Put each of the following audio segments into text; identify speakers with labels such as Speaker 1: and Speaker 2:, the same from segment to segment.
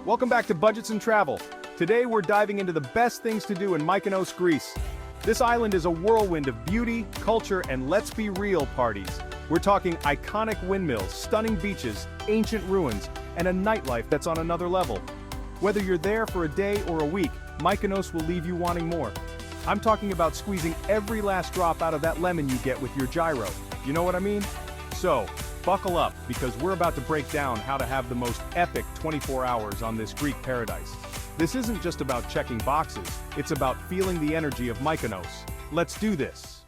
Speaker 1: Welcome back to Budgets and Travel. Today we're diving into the best things to do in Mykonos, Greece. This island is a whirlwind of beauty, culture, and let's be real parties. We're talking iconic windmills, stunning beaches, ancient ruins, and a nightlife that's on another level. Whether you're there for a day or a week, Mykonos will leave you wanting more. I'm talking about squeezing every last drop out of that lemon you get with your gyro. You know what I mean? So, buckle up, because we're about to break down how to have the most epic 24 hours on this Greek paradise. This isn't just about checking boxes, it's about feeling the energy of Mykonos. Let's do this!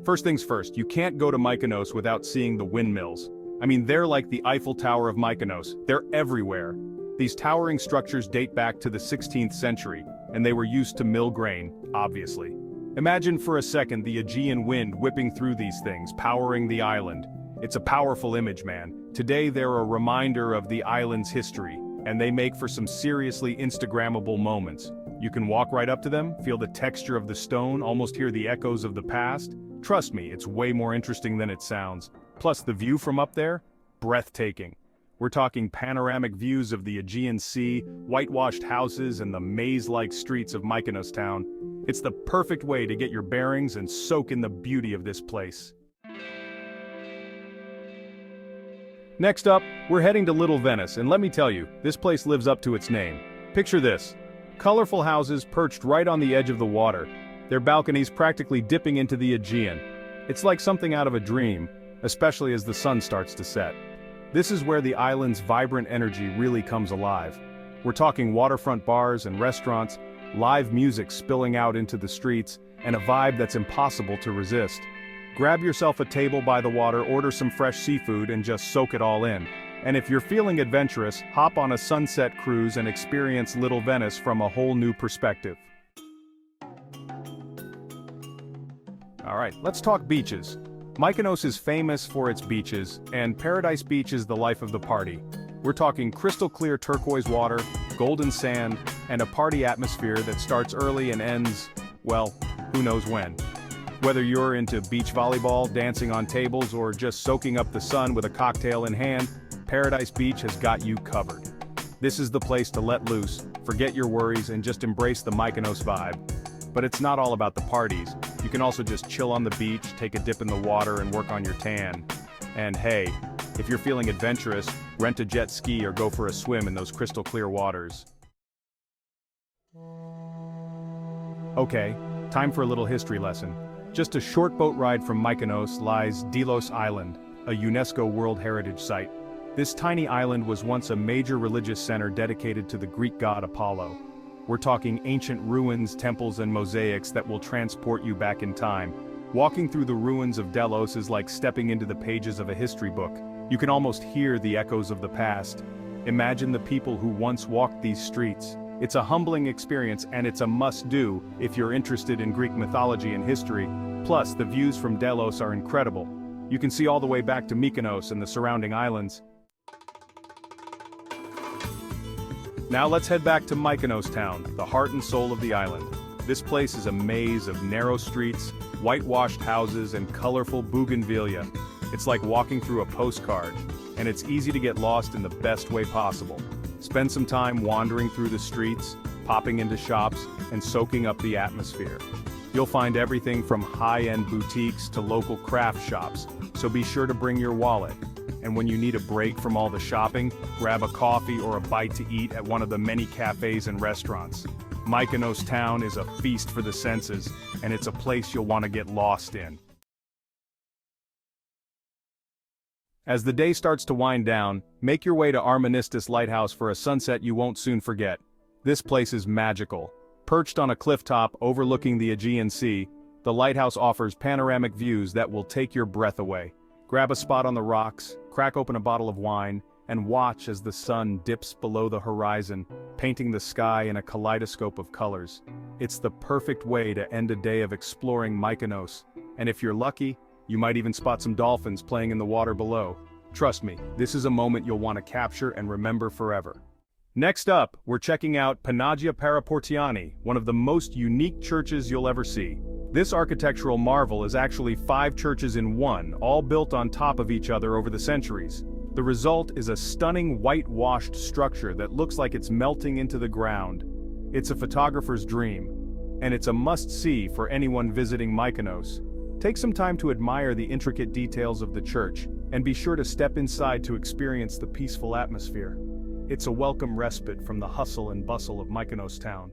Speaker 1: First things first, you can't go to Mykonos without seeing the windmills. I mean, they're like the Eiffel Tower of Mykonos. They're everywhere. These towering structures date back to the 16th century, and they were used to mill grain, obviously. Imagine for a second the Aegean wind whipping through these things, powering the island. It's a powerful image, man. Today they're a reminder of the island's history, and they make for some seriously Instagrammable moments. You can walk right up to them, feel the texture of the stone, almost hear the echoes of the past. Trust me, it's way more interesting than it sounds. Plus the view from up there? Breathtaking. We're talking panoramic views of the Aegean Sea, whitewashed houses, and the maze-like streets of Mykonos Town. It's the perfect way to get your bearings and soak in the beauty of this place. Next up, we're heading to Little Venice, and let me tell you, this place lives up to its name. Picture this. Colorful houses perched right on the edge of the water, their balconies practically dipping into the Aegean. It's like something out of a dream, especially as the sun starts to set. This is where the island's vibrant energy really comes alive. We're talking waterfront bars and restaurants, live music spilling out into the streets, and a vibe that's impossible to resist. Grab yourself a table by the water, order some fresh seafood, and just soak it all in. And if you're feeling adventurous, hop on a sunset cruise and experience Little Venice from a whole new perspective. Alright, let's talk beaches. Mykonos is famous for its beaches, and Paradise Beach is the life of the party. We're talking crystal clear turquoise water, golden sand, and a party atmosphere that starts early and ends, well, who knows when. Whether you're into beach volleyball, dancing on tables, or just soaking up the sun with a cocktail in hand, Paradise Beach has got you covered. This is the place to let loose, forget your worries, and just embrace the Mykonos vibe. But it's not all about the parties. You can also just chill on the beach, take a dip in the water, and work on your tan. And hey, if you're feeling adventurous, rent a jet ski or go for a swim in those crystal clear waters. Okay, time for a little history lesson. Just a short boat ride from Mykonos lies Delos Island, a UNESCO World Heritage Site. This tiny island was once a major religious center dedicated to the Greek god Apollo. We're talking ancient ruins, temples, and mosaics that will transport you back in time. Walking through the ruins of Delos is like stepping into the pages of a history book. You can almost hear the echoes of the past. Imagine the people who once walked these streets. It's a humbling experience, and it's a must-do if you're interested in Greek mythology and history. Plus, the views from Delos are incredible. You can see all the way back to Mykonos and the surrounding islands. Now let's head back to Mykonos Town, the heart and soul of the island. This place is a maze of narrow streets, whitewashed houses, and colorful bougainvillea. It's like walking through a postcard, and it's easy to get lost in the best way possible. Spend some time wandering through the streets, popping into shops, and soaking up the atmosphere. You'll find everything from high-end boutiques to local craft shops, so be sure to bring your wallet. And when you need a break from all the shopping, grab a coffee or a bite to eat at one of the many cafes and restaurants. Mykonos Town is a feast for the senses, and it's a place you'll want to get lost in. As the day starts to wind down, make your way to Armenistis Lighthouse for a sunset you won't soon forget. This place is magical. Perched on a cliff top overlooking the Aegean Sea, the lighthouse offers panoramic views that will take your breath away. Grab a spot on the rocks, crack open a bottle of wine, and watch as the sun dips below the horizon, painting the sky in a kaleidoscope of colors. It's the perfect way to end a day of exploring Mykonos, and if you're lucky, you might even spot some dolphins playing in the water below. Trust me, this is a moment you'll want to capture and remember forever. Next up, we're checking out Panagia Paraportiani, one of the most unique churches you'll ever see. This architectural marvel is actually 5 churches in one, all built on top of each other over the centuries. The result is a stunning whitewashed structure that looks like it's melting into the ground. It's a photographer's dream, and it's a must-see for anyone visiting Mykonos. Take some time to admire the intricate details of the church, and be sure to step inside to experience the peaceful atmosphere. It's a welcome respite from the hustle and bustle of Mykonos Town.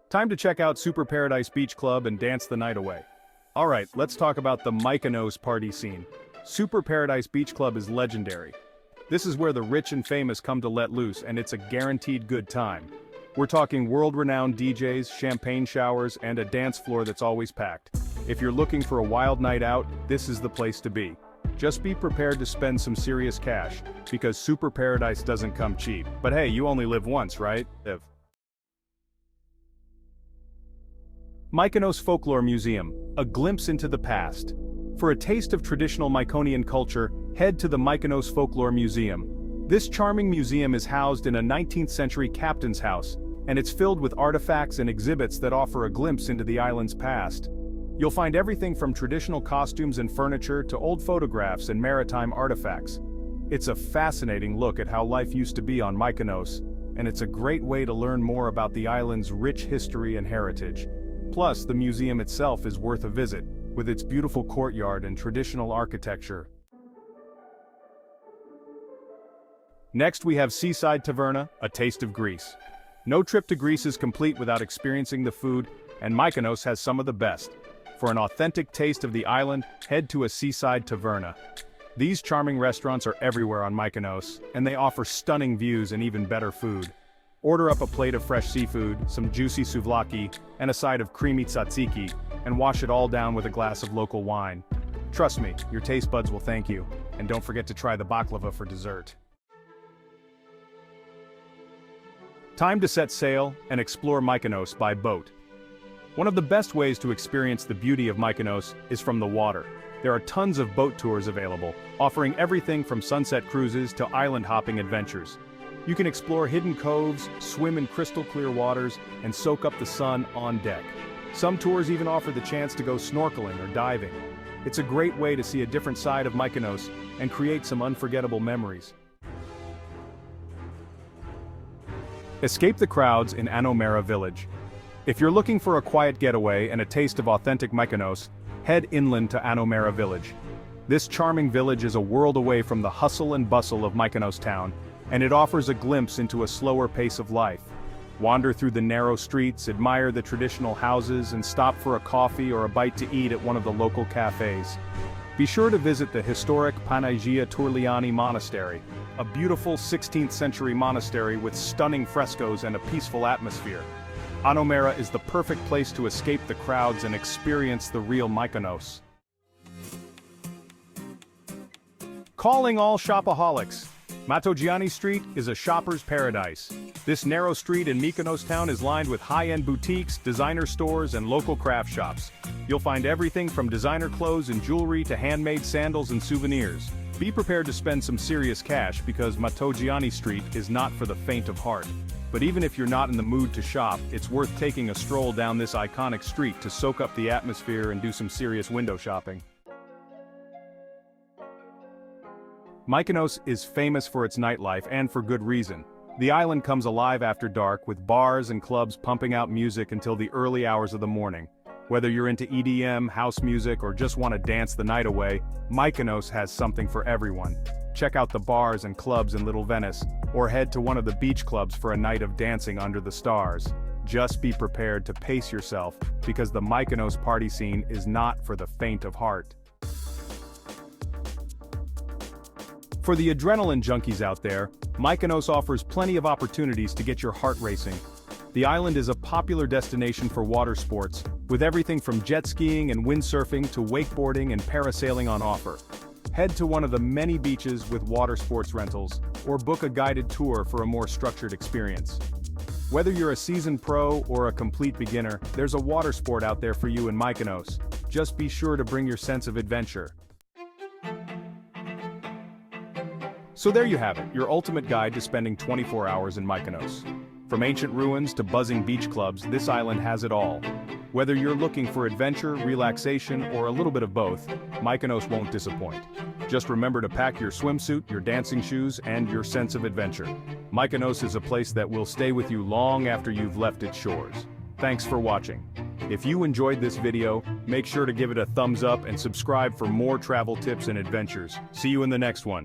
Speaker 1: Time to check out Super Paradise Beach Club and dance the night away. Alright, let's talk about the Mykonos party scene. Super Paradise Beach Club is legendary. This is where the rich and famous come to let loose, and it's a guaranteed good time. We're talking world-renowned DJs, champagne showers, and a dance floor that's always packed. If you're looking for a wild night out, this is the place to be. Just be prepared to spend some serious cash, because Super Paradise doesn't come cheap. But hey, you only live once, right? Mykonos Folklore Museum, a glimpse into the past. For a taste of traditional Myconian culture, head to the Mykonos Folklore Museum. This charming museum is housed in a 19th century captain's house, and it's filled with artifacts and exhibits that offer a glimpse into the island's past. You'll find everything from traditional costumes and furniture to old photographs and maritime artifacts. It's a fascinating look at how life used to be on Mykonos, and it's a great way to learn more about the island's rich history and heritage. Plus, the museum itself is worth a visit, with its beautiful courtyard and traditional architecture. Next we have Seaside Taverna, a taste of Greece. No trip to Greece is complete without experiencing the food, and Mykonos has some of the best. For an authentic taste of the island, head to a Seaside Taverna. These charming restaurants are everywhere on Mykonos, and they offer stunning views and even better food. Order up a plate of fresh seafood, some juicy souvlaki, and a side of creamy tzatziki, and wash it all down with a glass of local wine. Trust me, your taste buds will thank you, and don't forget to try the baklava for dessert. Time to set sail and explore Mykonos by boat. One of the best ways to experience the beauty of Mykonos is from the water. There are tons of boat tours available, offering everything from sunset cruises to island hopping adventures. You can explore hidden coves, swim in crystal clear waters, and soak up the sun on deck. Some tours even offer the chance to go snorkeling or diving. It's a great way to see a different side of Mykonos and create some unforgettable memories. Escape the crowds in Anomera village. If you're looking for a quiet getaway and a taste of authentic Mykonos, head inland to Anomera village. This charming village is a world away from the hustle and bustle of Mykonos Town, and it offers a glimpse into a slower pace of life. Wander through the narrow streets, admire the traditional houses, and stop for a coffee or a bite to eat at one of the local cafes. Be sure to visit the historic Panagia Turliani Monastery, a beautiful 16th century monastery with stunning frescoes and a peaceful atmosphere. Anomera is the perfect place to escape the crowds and experience the real Mykonos. Calling all shopaholics! Matogiani Street is a shopper's paradise. This narrow street in Mykonos Town is lined with high-end boutiques, designer stores, and local craft shops. You'll find everything from designer clothes and jewelry to handmade sandals and souvenirs. Be prepared to spend some serious cash because Matogiani Street is not for the faint of heart. But even if you're not in the mood to shop, it's worth taking a stroll down this iconic street to soak up the atmosphere and do some serious window shopping. Mykonos is famous for its nightlife, and for good reason. The island comes alive after dark, with bars and clubs pumping out music until the early hours of the morning. Whether you're into EDM, house music, or just want to dance the night away, Mykonos has something for everyone. Check out the bars and clubs in Little Venice, or head to one of the beach clubs for a night of dancing under the stars. Just be prepared to pace yourself, because the Mykonos party scene is not for the faint of heart. For the adrenaline junkies out there, Mykonos offers plenty of opportunities to get your heart racing. The island is a popular destination for water sports, with everything from jet skiing and windsurfing to wakeboarding and parasailing on offer. Head to one of the many beaches with water sports rentals, or book a guided tour for a more structured experience. Whether you're a seasoned pro or a complete beginner, there's a water sport out there for you in Mykonos. Just be sure to bring your sense of adventure. So there you have it, your ultimate guide to spending 24 hours in Mykonos. From ancient ruins to buzzing beach clubs, this island has it all. Whether you're looking for adventure, relaxation, or a little bit of both, Mykonos won't disappoint. Just remember to pack your swimsuit, your dancing shoes, and your sense of adventure. Mykonos is a place that will stay with you long after you've left its shores. Thanks for watching. If you enjoyed this video, make sure to give it a thumbs up and subscribe for more travel tips and adventures. See you in the next one.